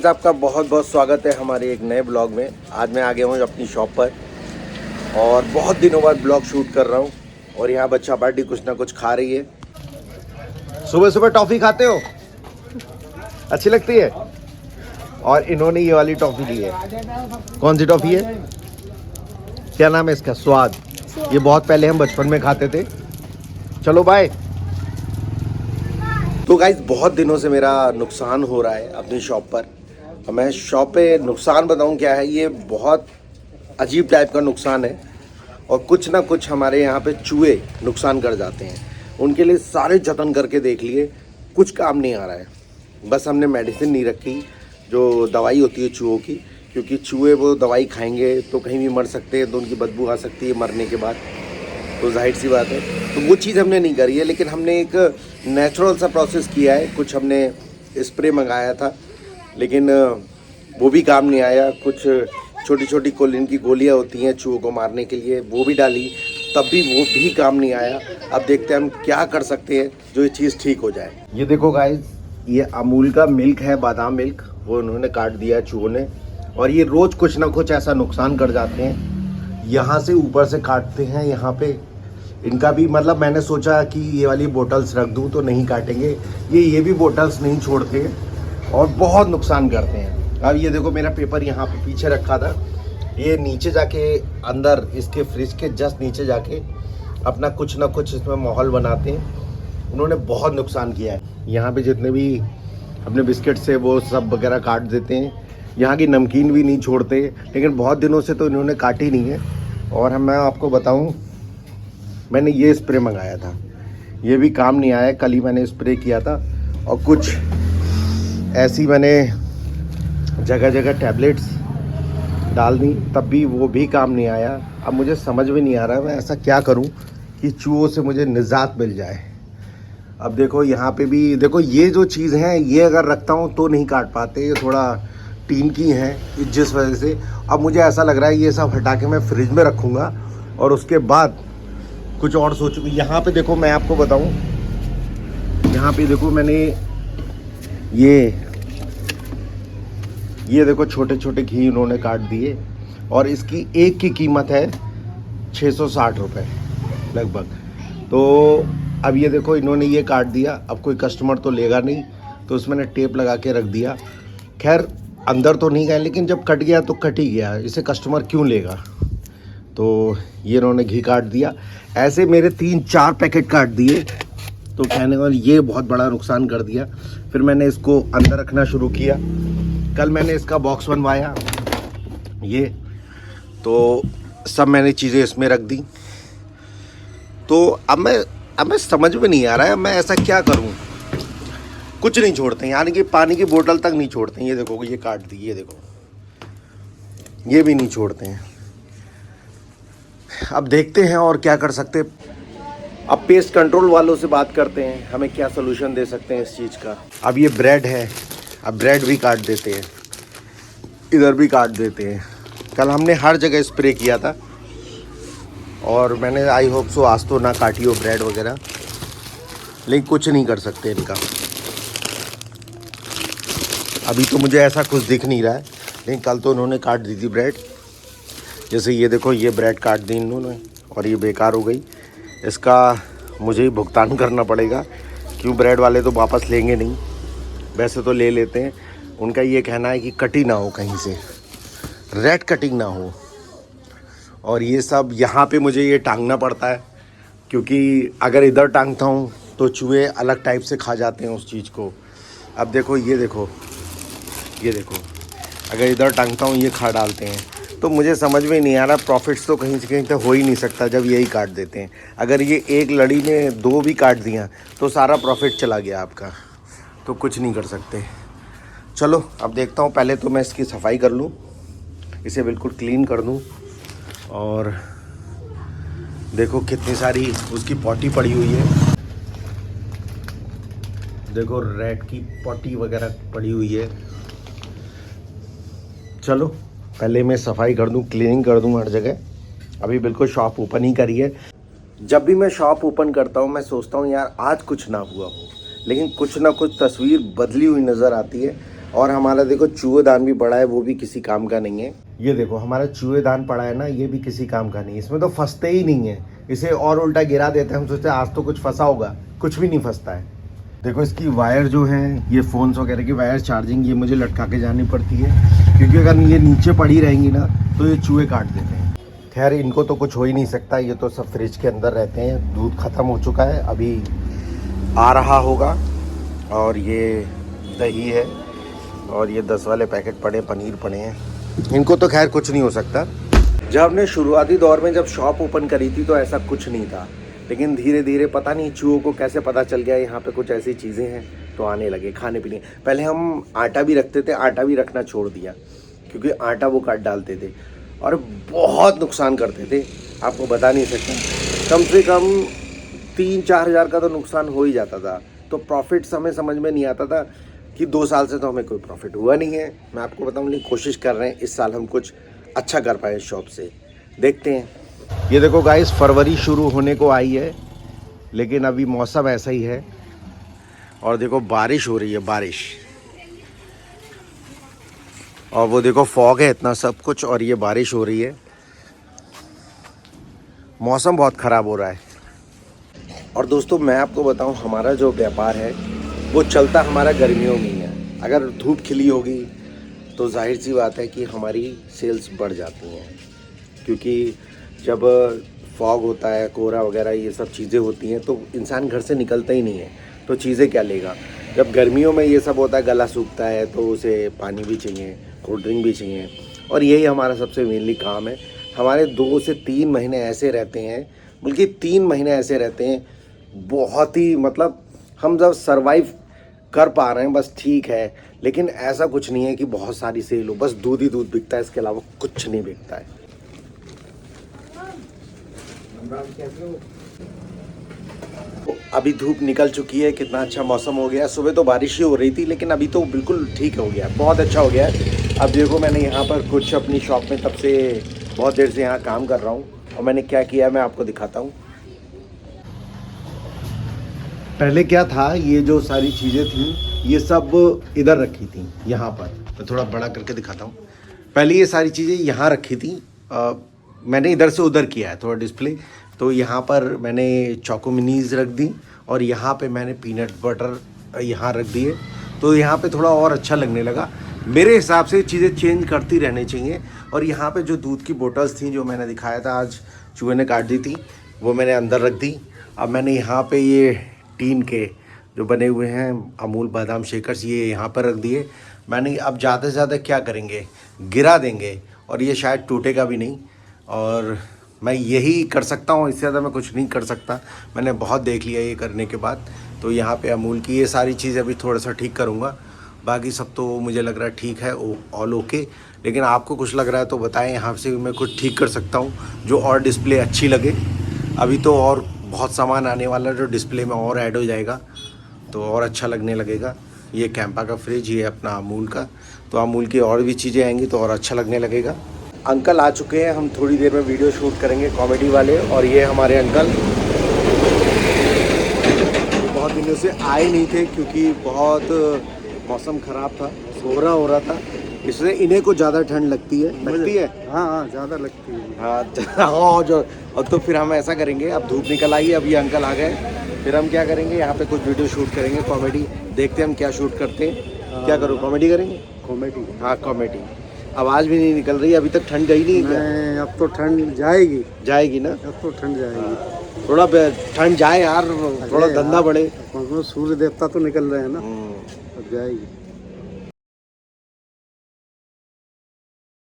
आपका बहुत बहुत स्वागत है हमारे एक नए ब्लॉग में। आज मैं आ गया हूँ अपनी शॉप पर और बहुत दिनों बाद ब्लॉग शूट कर रहा हूँ। और यहाँ बच्चा पार्टी कुछ ना कुछ खा रही है। सुबह सुबह टॉफ़ी खाते हो? अच्छी लगती है। और इन्होंने ये वाली टॉफ़ी ली है। कौन सी टॉफ़ी है? क्या नाम है इसका? स्वाद। ये बहुत पहले हम बचपन में खाते थे। चलो बाय। तो गाइस बहुत दिनों से मेरा नुकसान हो रहा है अपनी शॉप पर। और मैं शॉप पे नुकसान बताऊं क्या है। ये बहुत अजीब टाइप का नुकसान है और कुछ ना कुछ हमारे यहाँ पे चूहे नुकसान कर जाते हैं। उनके लिए सारे जतन करके देख लिए, कुछ काम नहीं आ रहा है। बस हमने मेडिसिन नहीं रखी जो दवाई होती है चूहों की, क्योंकि चूहे वो दवाई खाएंगे तो कहीं भी मर सकते हैं, तो उनकी बदबू आ सकती है मरने के बाद, तो जाहिर सी बात है। तो वो चीज़ हमने नहीं करी है, लेकिन हमने एक नेचुरल सा प्रोसेस किया है। कुछ हमने स्प्रे मंगाया था लेकिन वो भी काम नहीं आया। कुछ छोटी छोटी कोलिन की गोलियां होती हैं चूहों को मारने के लिए, वो भी डाली, तब भी वो भी काम नहीं आया। अब देखते हैं हम क्या कर सकते हैं जो ये चीज़ ठीक हो जाए। ये देखो गाइस, ये अमूल का मिल्क है, बादाम मिल्क, वो उन्होंने काट दिया चूहों ने। और ये रोज़ कुछ ना कुछ ऐसा नुकसान कर जाते हैं। यहाँ से ऊपर से काटते हैं, यहाँ पे इनका भी मतलब मैंने सोचा कि ये वाली बोतल्स रख दूँ तो नहीं काटेंगे। ये भी बोतल्स नहीं छोड़ते और बहुत नुकसान करते हैं। अब ये देखो मेरा पेपर यहाँ पे पीछे रखा था, ये नीचे जाके अंदर इसके फ्रिज के जस्ट नीचे जाके अपना कुछ ना कुछ इसमें माहौल बनाते हैं। उन्होंने बहुत नुकसान किया है। यहाँ पे जितने भी अपने बिस्किट से वो सब वगैरह काट देते हैं। यहाँ की नमकीन भी नहीं छोड़ते, लेकिन बहुत दिनों से तो इन्होंने काटी नहीं है। और मैं आपको बताऊँ, मैंने ये स्प्रे मंगाया था, ये भी काम नहीं आया। कल ही मैंने स्प्रे किया था और कुछ ऐसी मैंने जगह जगह टैबलेट्स डाल दी, तब भी वो भी काम नहीं आया। अब मुझे समझ में नहीं आ रहा है मैं ऐसा क्या करूं कि चूहों से मुझे निजात मिल जाए। अब देखो यहाँ पे भी देखो, ये जो चीज़ है ये अगर रखता हूँ तो नहीं काट पाते, ये थोड़ा टीन की हैं जिस वजह से। अब मुझे ऐसा लग रहा है ये सब हटा के मैं फ्रिज में रखूँगा और उसके बाद कुछ और सोचूंगी। यहाँ पे देखो मैं आपको बताऊँ, यहाँ पे देखो मैंने ये देखो छोटे छोटे घी उन्होंने काट दिए और इसकी एक की कीमत है 660 रुपये लगभग। तो अब ये देखो इन्होंने ये काट दिया, अब कोई कस्टमर तो लेगा नहीं, तो उसमें मैंने टेप लगा के रख दिया। खैर अंदर तो नहीं गए, लेकिन जब कट गया तो कट ही गया, इसे कस्टमर क्यों लेगा। तो ये इन्होंने घी काट दिया। ऐसे मेरे 3-4 पैकेट काट दिए, तो कहने वाले ये बहुत बड़ा नुकसान कर दिया। फिर मैंने इसको अंदर रखना शुरू किया। कल मैंने इसका बॉक्स बनवाया, ये तो सब मैंने चीज़ें इसमें रख दी। तो अब मैं समझ में नहीं आ रहा है मैं ऐसा क्या करूं। कुछ नहीं छोड़ते हैं, यानी कि पानी की बोतल तक नहीं छोड़ते हैं। ये देखो ये काट दी, ये देखो ये भी नहीं छोड़ते हैं। अब देखते हैं और क्या कर सकते हैं। अब पेस्ट कंट्रोल वालों से बात करते हैं, हमें क्या सोल्यूशन दे सकते हैं इस चीज़ का। अब ये ब्रेड है, अब ब्रेड भी काट देते हैं, इधर भी काट देते हैं। कल हमने हर जगह स्प्रे किया था और मैंने आई होप सो आज तो ना काटी हो ब्रेड वगैरह, लेकिन कुछ नहीं कर सकते इनका। अभी तो मुझे ऐसा कुछ दिख नहीं रहा है, लेकिन कल तो उन्होंने काट दी थी ब्रेड। जैसे ये देखो ये ब्रेड काट दी इन्होंने और ये बेकार हो गई। इसका मुझे ही भुगतान करना पड़ेगा, क्यों ब्रेड वाले तो वापस लेंगे नहीं, वैसे तो ले लेते हैं। उनका ये कहना है कि कटी ना हो, कहीं से रेड कटिंग ना हो। और ये सब यहाँ पे मुझे ये टांगना पड़ता है, क्योंकि अगर इधर टांगता हूँ तो चूहे अलग टाइप से खा जाते हैं उस चीज़ को। अब देखो ये देखो अगर इधर टांगता हूँ ये खा डालते हैं। तो मुझे समझ में नहीं आ रहा, प्रॉफिट्स तो कहीं से कहीं तो हो ही नहीं सकता जब यही काट देते हैं। अगर ये एक लड़ी में 2 भी काट दिया तो सारा प्रॉफिट चला गया आपका, तो कुछ नहीं कर सकते। चलो अब देखता हूँ, पहले तो मैं इसकी सफाई कर लूँ, इसे बिल्कुल क्लीन कर दूँ। और देखो कितनी सारी उसकी पॉटी पड़ी हुई है, देखो रेड की पॉटी वगैरह पड़ी हुई है। चलो पहले मैं सफाई कर दूं, क्लीनिंग कर दूं हर जगह। अभी बिल्कुल शॉप ओपन ही करी है। जब भी मैं शॉप ओपन करता हूं मैं सोचता हूं यार आज कुछ ना हुआ हो, लेकिन कुछ ना कुछ तस्वीर बदली हुई नज़र आती है। और हमारा देखो चूहेदान भी पड़ा है, वो भी किसी काम का नहीं है। ये देखो हमारा चूहेदान पड़ा है ना, ये भी किसी काम का नहीं है, इसमें तो फंसते ही नहीं है। इसे और उल्टा गिरा देते हैं, हम सोचते हैं आज तो कुछ फंसा होगा, कुछ भी नहीं फंसता है। देखो इसकी वायर जो है, ये फ़ोन्स वगैरह की वायर चार्जिंग, ये मुझे लटका के जानी पड़ती है, क्योंकि अगर ये नीचे पड़ी रहेंगी ना तो ये चूहे काट देते हैं। खैर इनको तो कुछ हो ही नहीं सकता, ये तो सब फ्रिज के अंदर रहते हैं। दूध ख़त्म हो चुका है, अभी आ रहा होगा। और ये दही है, और ये 10 वाले पैकेट पड़े, पनीर पड़े हैं। इनको तो खैर कुछ नहीं हो सकता। जब हमने शुरुआती दौर में जब शॉप ओपन करी थी तो ऐसा कुछ नहीं था, लेकिन धीरे धीरे पता नहीं चूहों को कैसे पता चल गया यहाँ पे कुछ ऐसी चीज़ें हैं, तो आने लगे खाने पीने। पहले हम आटा भी रखते थे, आटा भी रखना छोड़ दिया, क्योंकि आटा वो काट डालते थे और बहुत नुकसान करते थे, आपको बता नहीं सकता। कम से कम 3-4 हज़ार का तो नुकसान हो ही जाता था। तो प्रॉफिट्स हमें समझ में नहीं आता था कि 2 साल से तो हमें कोई प्रॉफिट हुआ नहीं है। मैं आपको बताऊँ, नहीं कोशिश कर रहे हैं इस साल हम कुछ अच्छा कर पाए शॉप से, देखते हैं। ये देखो गाइस, फरवरी शुरू होने को आई है, लेकिन अभी मौसम ऐसा ही है। और देखो बारिश हो रही है, बारिश, और वो देखो फॉग है इतना सब कुछ, और ये बारिश हो रही है। मौसम बहुत ख़राब हो रहा है। और दोस्तों मैं आपको बताऊं, हमारा जो व्यापार है वो चलता हमारा गर्मियों में ही है। अगर धूप खिली होगी तो जाहिर सी बात है कि हमारी सेल्स बढ़ जाती हैं, क्योंकि जब फॉग होता है, कोहरा वगैरह ये सब चीज़ें होती हैं, तो इंसान घर से निकलता ही नहीं है, तो चीज़ें क्या लेगा। जब गर्मियों में ये सब होता है, गला सूखता है, तो उसे पानी भी चाहिए, कोल्ड ड्रिंक भी चाहिए, और यही हमारा सबसे मेनली काम है। हमारे 2 से 3 महीने ऐसे रहते हैं, बल्कि 3 महीने ऐसे रहते हैं, बहुत ही मतलब हम जब सरवाइव कर पा रहे हैं बस ठीक है, लेकिन ऐसा कुछ नहीं है कि बहुत सारी सेल हो। बस दूध ही दूध बिकता है, इसके अलावा कुछ नहीं बिकता है। अभी धूप निकल चुकी है, कितना अच्छा मौसम हो गया। सुबह तो बारिश ही हो रही थी, लेकिन अभी तो बिल्कुल ठीक हो गया, बहुत अच्छा हो गया है। अब देखो मैंने यहाँ पर कुछ अपनी शॉप में तब से बहुत देर से यहाँ काम कर रहा हूँ, और मैंने क्या किया मैं आपको दिखाता हूँ। पहले क्या था, ये जो सारी चीज़ें थी ये सब इधर रखी थी, यहाँ पर मैं थोड़ा बड़ा करके दिखाता हूँ। पहले ये सारी चीज़ें यहाँ रखी थी, मैंने इधर से उधर किया है थोड़ा डिस्प्ले। तो यहाँ पर मैंने चोको मिनीज़ रख दी, और यहाँ पे मैंने पीनट बटर यहाँ रख दिए, तो यहाँ पे थोड़ा और अच्छा लगने लगा। मेरे हिसाब से चीज़ें चेंज करती रहनी चाहिए। और यहाँ पे जो दूध की बोतल्स थी जो मैंने दिखाया था, आज चूहे ने काट दी थी, वो मैंने अंदर रख दी। अब मैंने यहाँ पे ये टीन के जो बने हुए हैं अमूल बादाम शेकर्स, ये यहाँ पर रख दिए मैंने। अब ज़्यादा से ज़्यादा क्या करेंगे, गिरा देंगे, और ये शायद टूटेगा भी नहीं, और मैं यही कर सकता हूँ, इससे ज़्यादा मैं कुछ नहीं कर सकता। मैंने बहुत देख लिया ये करने के बाद। तो यहाँ पे अमूल की ये सारी चीज़ें अभी थोड़ा सा ठीक करूँगा, बाकी सब तो मुझे लग रहा है ठीक है, ऑल ओके। लेकिन आपको कुछ लग रहा है तो बताएं, यहाँ से मैं कुछ ठीक कर सकता हूँ जो और डिस्प्ले अच्छी लगे। अभी तो और बहुत सामान आने वाला है जो डिस्प्ले में और ऐड हो जाएगा, तो और अच्छा लगने लगेगा। ये कैंपा का फ्रिज, ये अपना अमूल का, तो अमूल की और भी चीज़ें आएंगी तो और अच्छा लगने लगेगा। अंकल आ चुके हैं, हम थोड़ी देर में वीडियो शूट करेंगे कॉमेडी वाले। और ये हमारे अंकल बहुत दिनों से आए नहीं थे, क्योंकि बहुत मौसम ख़राब था, कोहरा हो रहा था, इसलिए इन्हें को ज़्यादा ठंड लगती है। हाँ ज़्यादा लगती है। हाँ जो, और तो फिर हम ऐसा करेंगे, अब धूप निकल आई, अब ये अंकल आ गए, फिर हम क्या करेंगे, यहाँ पे कुछ वीडियो शूट करेंगे कॉमेडी। देखते हैं हम क्या शूट करते हैं। क्या करूँ, कॉमेडी करेंगे? कॉमेडी। हाँ कॉमेडी। आवाज़ भी नहीं निकल रही, अभी तक ठंड गई नहीं है। अब तो ठंड जाएगी। जाएगी ना? अब तो ठंड जाएगी। थोड़ा ठंड जाए यार, थोड़ा धंधा बढ़े। सूर्य देवता तो निकल रहे हैं ना, अब जाएगी।